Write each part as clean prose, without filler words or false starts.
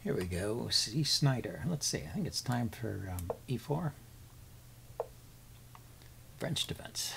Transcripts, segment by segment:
Here we go, C. Snyder. Let's see, I think it's time for E4. French defense.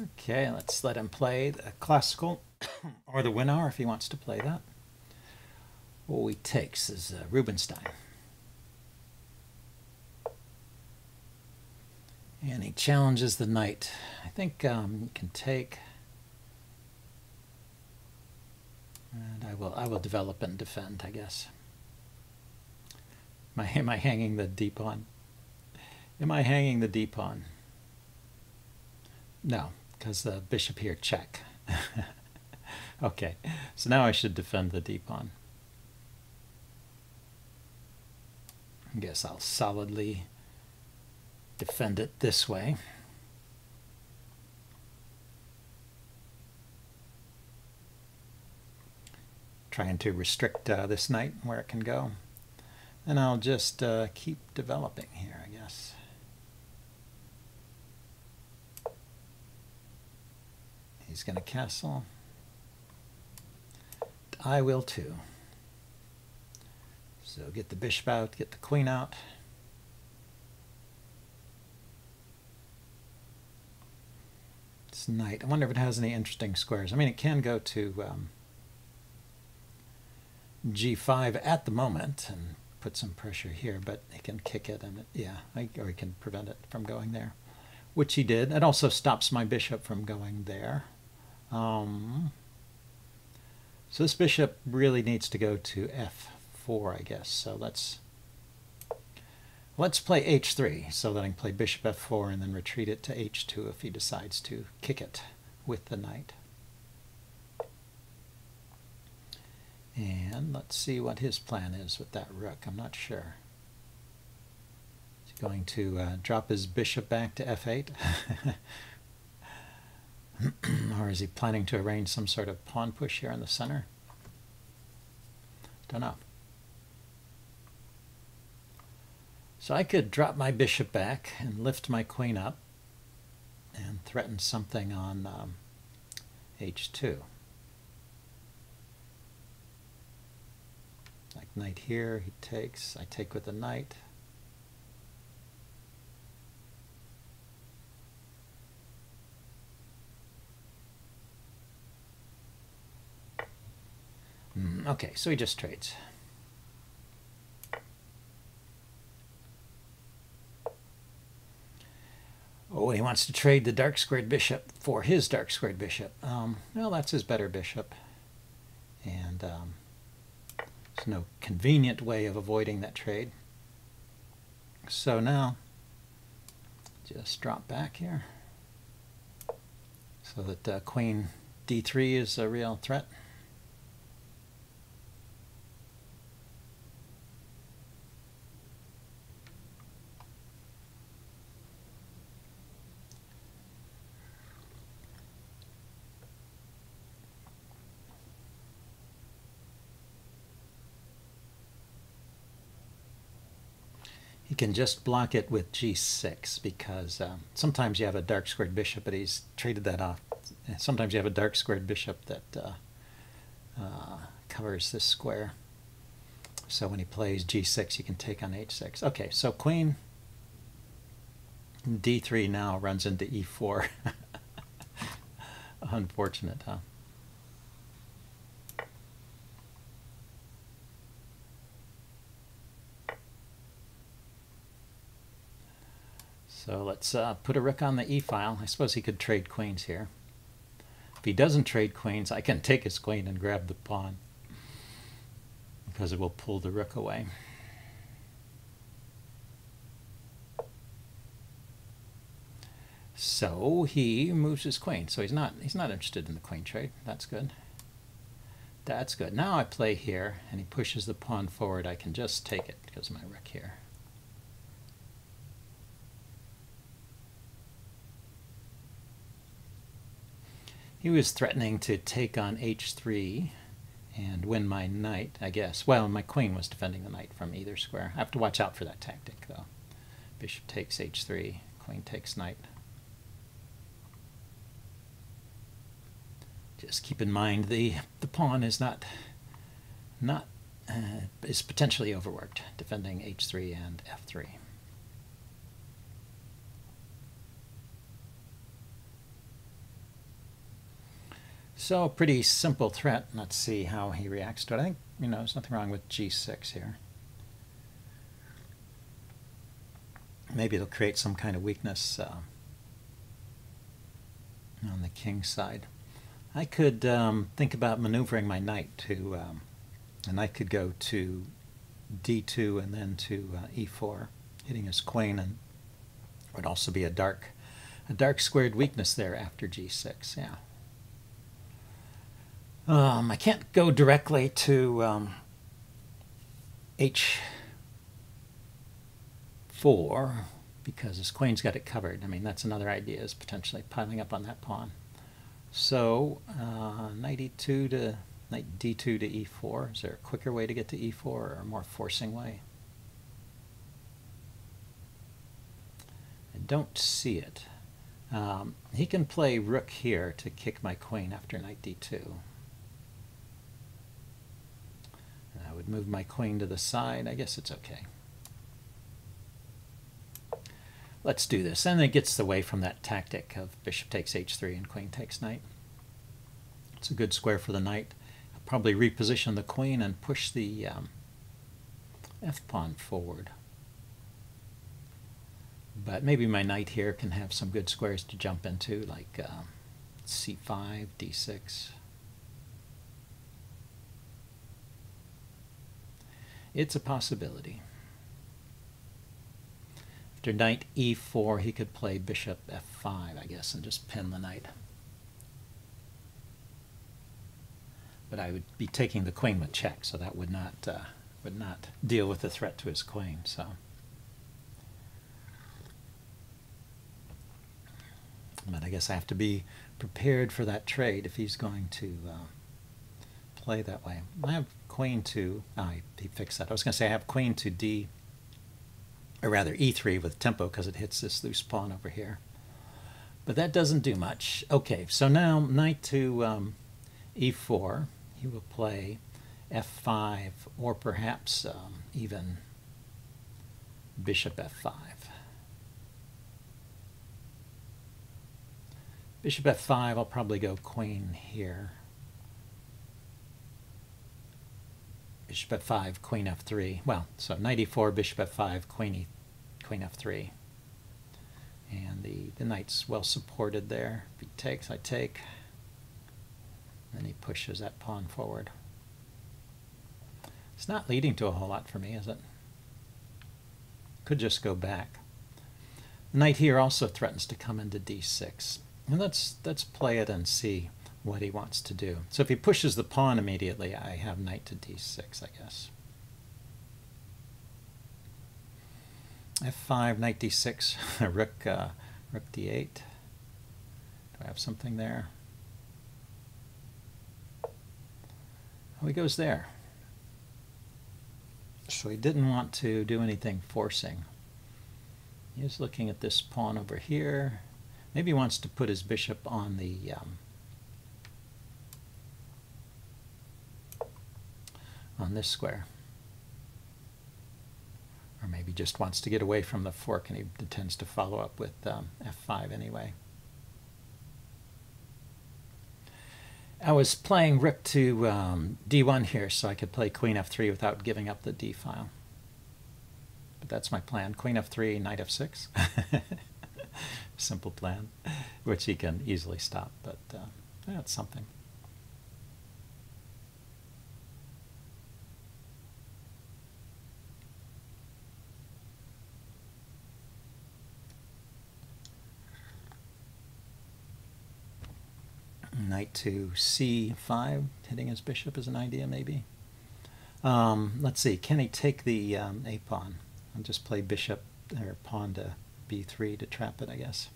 Okay, let's let him play the classical or the Winnow if he wants to play that. What he takes is Rubinstein. And he challenges the knight. I think you can take, and I will develop and defend, I guess. Am I hanging the D pawn? Am I hanging the D pawn? No, because the bishop here check. Okay, so now I should defend the D pawn. I guess I'll solidly defend it this way. Trying to restrict this knight where it can go. And I'll just keep developing here, I guess. He's going to castle. I will too. So get the bishop out, get the queen out. This knight, I wonder if it has any interesting squares. I mean, it can go to G5 at the moment and put some pressure here, but he can kick it and or he can prevent it from going there, which he did. It also stops my bishop from going there. So this bishop really needs to go to F4, I guess. So let's play H3 so that I can play bishop F4 and then retreat it to H2 if he decides to kick it with the knight. And let's see what his plan is with that rook. I'm not sure. Is he going to drop his bishop back to F8? Or is he planning to arrange some sort of pawn push here in the center? Don't know. So I could drop my bishop back and lift my queen up and threaten something on H2. Like knight here, he takes, I take with the knight. Okay, so he just trades. Oh, he wants to trade the dark squared bishop for his dark squared bishop. Well, that's his better bishop. And there's no convenient way of avoiding that trade. So now, just drop back here so that queen D3 is a real threat. He can just block it with G6 because sometimes you have a dark squared bishop, but he's traded that off. Sometimes you have a dark squared bishop that covers this square. So when he plays G6, you can take on H6. Okay, so queen D3 now runs into E4. Unfortunate, huh? So let's put a rook on the E file. I suppose he could trade queens here. If he doesn't trade queens, I can take his queen and grab the pawn because it will pull the rook away. So he moves his queen. So he's not interested in the queen trade. That's good. That's good. Now I play here and he pushes the pawn forward. I can just take it because of my rook here. He was threatening to take on H3 and win my knight, I guess. Well, my queen was defending the knight from either square. I have to watch out for that tactic, though. Bishop takes H3, queen takes knight. Just keep in mind the pawn is is potentially overworked, defending h3 and f3. So a pretty simple threat. Let's see how he reacts to it. I think, there's nothing wrong with g6 here. Maybe it'll create some kind of weakness on the king side. I could think about maneuvering my knight to, the knight could go to d2 and then to e4, hitting his queen, and would also be a dark squared weakness there after g6. Yeah. I can't go directly to h4 because his queen's got it covered. I mean, that's another idea, is potentially piling up on that pawn. So knight e2 to knight d2 to e4. Is there a quicker way to get to e4 or a more forcing way? I don't see it. He can play rook here to kick my queen after knight d2. And I would move my queen to the side. I guess it's okay. Let's do this. And it gets away from that tactic of bishop takes h3 and queen takes knight. It's a good square for the knight. I'll probably reposition the queen and push the f-pawn forward. But maybe my knight here can have some good squares to jump into, like c5, d6. It's a possibility. After knight e4, he could play bishop f5, I guess, and just pin the knight. But I would be taking the queen with check, so that would not deal with the threat to his queen. So, but I guess I have to be prepared for that trade if he's going to play that way. I have queen to, he fixed that. I was going to say I have queen to d, or rather e3 with tempo, because it hits this loose pawn over here. But that doesn't do much. Okay, so now knight to e4. He will play f5, or perhaps even bishop f5. Bishop f5, I'll probably go queen here. Bishop f5, queen f3. Well, so knight e4, bishop f5, queen f3. And the knight's well supported there. If he takes, I take. Then he pushes that pawn forward. It's not leading to a whole lot for me, is it? Could just go back. The knight here also threatens to come into d6. And let's play it and see what he wants to do. So if he pushes the pawn immediately, I have knight to d6, I guess. f5, knight d6, rook d8. Do I have something there? Oh, he goes there. So he didn't want to do anything forcing. He's looking at this pawn over here. Maybe he wants to put his bishop on the on this square. Or maybe just wants to get away from the fork, and he intends to follow up with f5 anyway. I was playing rook to d1 here, so I could play queen f3 without giving up the d file. But that's my plan. Queen f3, knight f6. Simple plan, which he can easily stop, but that's something. Knight to c5, hitting his bishop is an idea, maybe. Let's see, can he take the a pawn and just play bishop or pawn to b3 to trap it, I guess.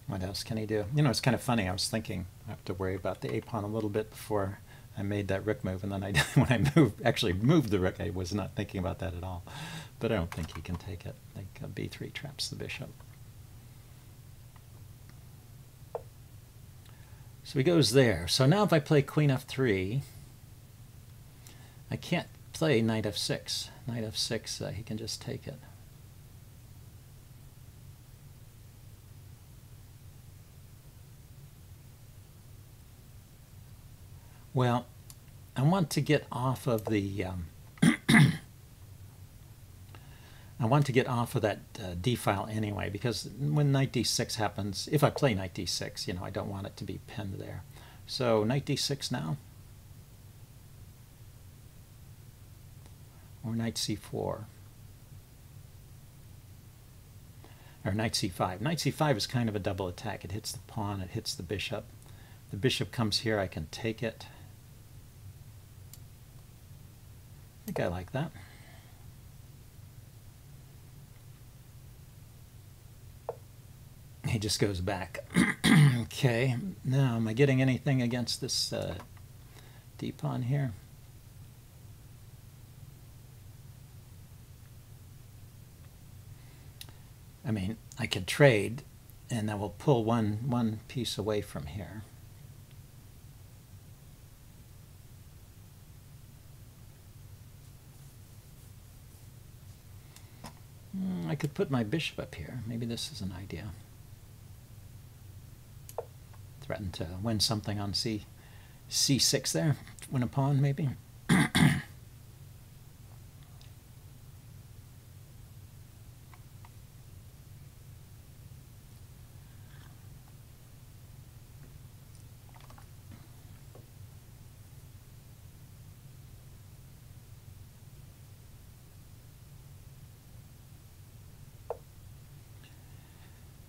What else can he do? You know, it's kind of funny. I was thinking I have to worry about the a pawn a little bit before I made that rook move, and then when I actually moved the rook, I was not thinking about that at all. but I don't think he can take it. I think b3 traps the bishop. So he goes there. So now if I play queen f3, I can't play knight f6. Knight f6, he can just take it. Well, I want to get off of the I want to get off of that d file anyway, because when knight d6 happens, if I play knight d6, you know, I don't want it to be pinned there. So knight d6 now, or knight c4, or knight c5. Knight c5 is kind of a double attack. It hits the pawn, it hits the bishop. The bishop comes here, I can take it. I think I like that. He just goes back. Okay, now am I getting anything against this d-pawn here? I mean, I could trade, and that will pull one piece away from here. I could put my bishop up here. Maybe this is an idea. Threaten to win something on c6 there. Win a pawn, maybe.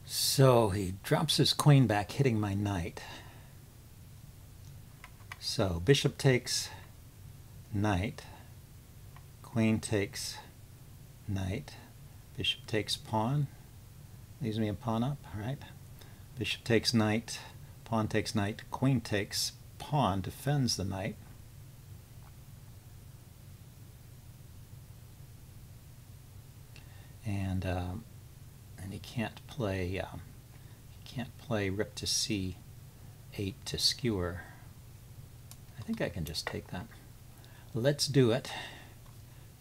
So he drops his queen back, hitting my knight. So bishop takes knight, queen takes knight, bishop takes pawn, leaves me a pawn up, all right? Bishop takes knight, pawn takes knight, queen takes pawn, defends the knight. And he can't play rook to c8 to skewer. I think I can just take that. Let's do it.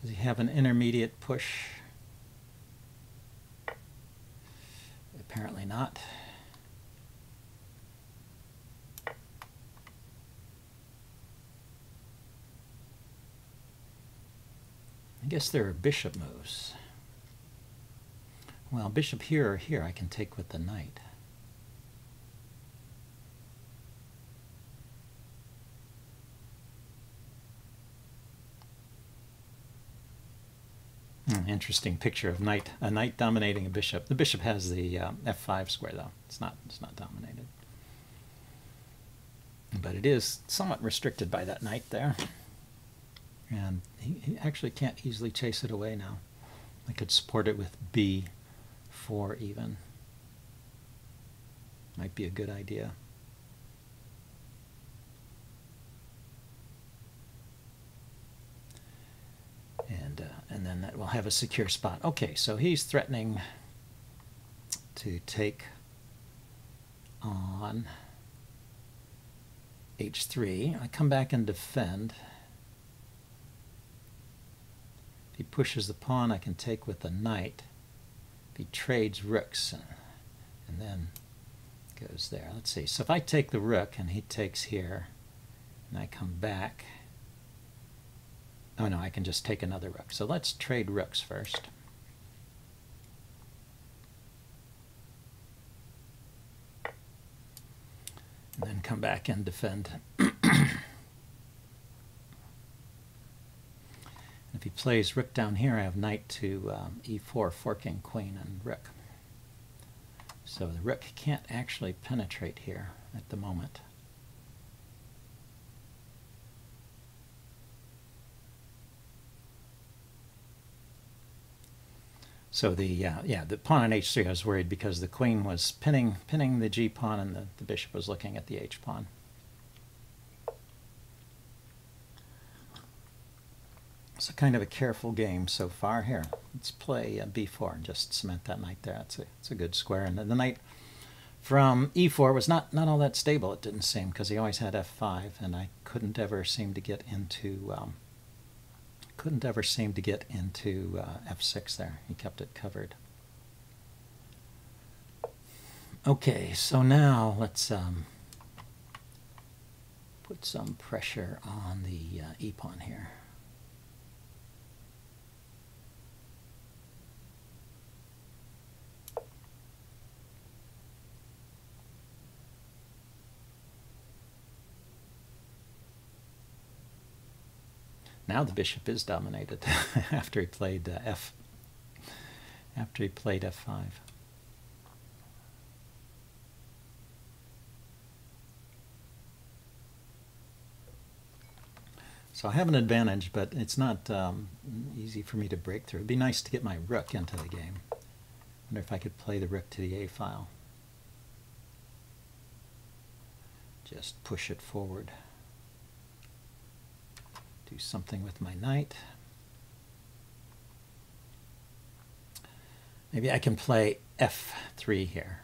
Does he have an intermediate push? Apparently not. I guess there are bishop moves. Well, bishop here or here I can take with the knight. Interesting picture of a knight dominating a bishop. The bishop has the f5 square though. It's not dominated. But it is somewhat restricted by that knight there. And he actually can't easily chase it away now. I could support it with b4 even. Might be a good idea. And then that will have a secure spot. Okay, so he's threatening to take on h3. I come back and defend. If he pushes the pawn, I can take with the knight. If he trades rooks, and then goes there. Let's see. So if I take the rook and he takes here, and I come back, oh no, I can just take another rook. So let's trade rooks first. And then come back and defend. If he plays rook down here, I have knight to e4, forking queen and rook. So the rook can't actually penetrate here at the moment. So the pawn on h3, I was worried because the queen was pinning the g pawn and the bishop was looking at the h pawn. It's a kind of a careful game so far. Here, let's play b4 and just cement that knight there. It's a good square. And the knight from e4 was not all that stable, it didn't seem, because he always had f5, and I couldn't ever seem to get into f6 there. He kept it covered. Okay, so now let's put some pressure on the e-pawn here. Now the bishop is dominated after he played f5. So I have an advantage, but it's not easy for me to break through. It'd be nice to get my rook into the game. I wonder if I could play the rook to the a file. Just push it forward. Do something with my knight. Maybe I can play f3 here.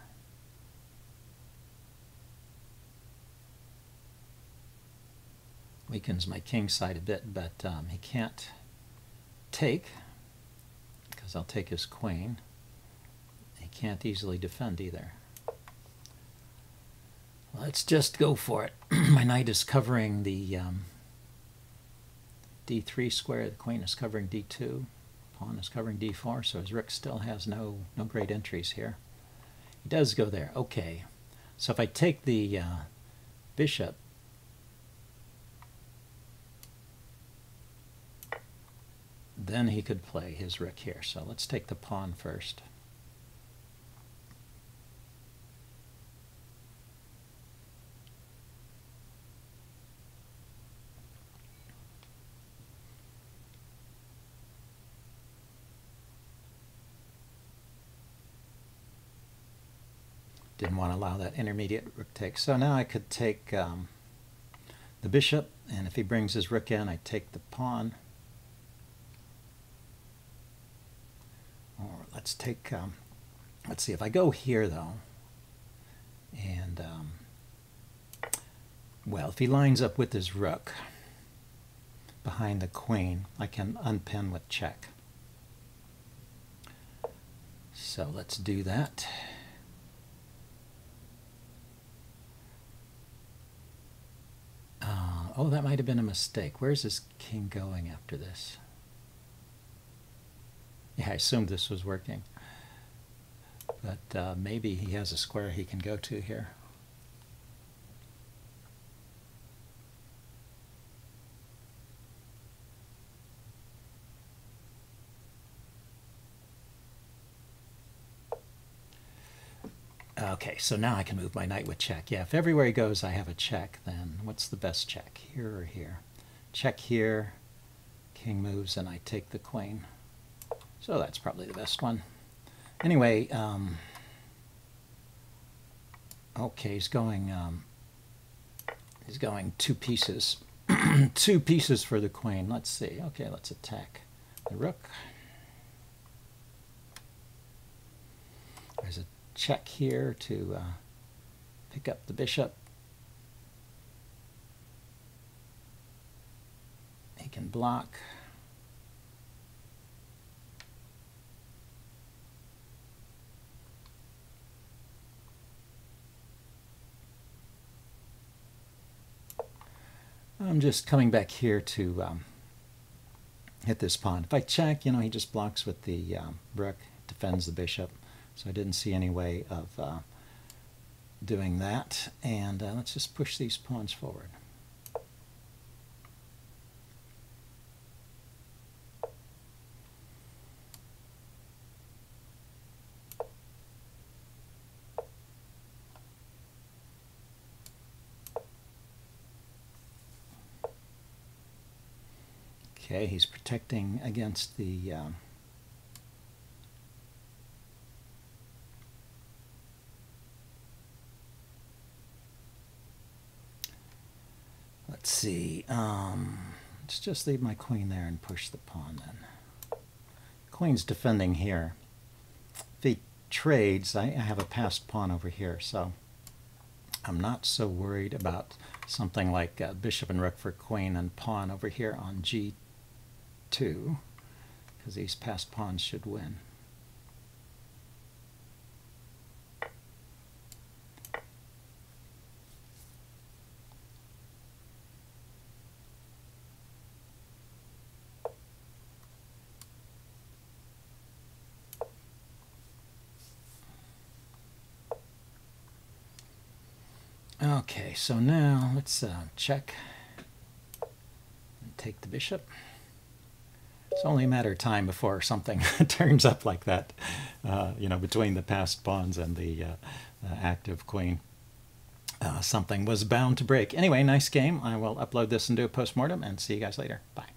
Weakens my king side a bit, but he can't take, because I'll take his queen. He can't easily defend either. Let's just go for it. My knight is covering the d3 square, the queen is covering d2, pawn is covering d4, so his rook still has no great entries here. He does go there. Okay, so if I take the bishop, then he could play his rook here. So let's take the pawn first. Didn't want to allow that intermediate rook take. So now I could take the bishop, and if he brings his rook in, I take the pawn. Or let's take, let's see, if I go here though, and, well, if he lines up with his rook behind the queen, I can unpin with check. So let's do that. Oh, that might have been a mistake. Where's his king going after this? Yeah, I assumed this was working. But maybe he has a square he can go to here. Okay, so now I can move my knight with check. Yeah, if everywhere he goes I have a check, then what's the best check? Here or here? Check here, king moves, and I take the queen. So that's probably the best one. Anyway, okay, he's going two pieces. Two pieces for the queen. Let's see. Okay, let's attack the rook. There's a check here to pick up the bishop. He can block. I'm just coming back here to hit this pawn. If I check, you know, he just blocks with the rook, defends the bishop. So I didn't see any way of doing that. And let's just push these pawns forward. Okay, he's protecting against the let's see, Let's just leave my queen there and push the pawn then. Queen's defending here. If he trades, I have a passed pawn over here, so I'm not so worried about something like bishop and rook for queen and pawn over here on g2, because these passed pawns should win. Okay, so now let's check and take the bishop. It's only a matter of time before something turns up like that, you know, between the passed pawns and the active queen. Something was bound to break. Anyway, nice game. I will upload this and do a postmortem and see you guys later. Bye.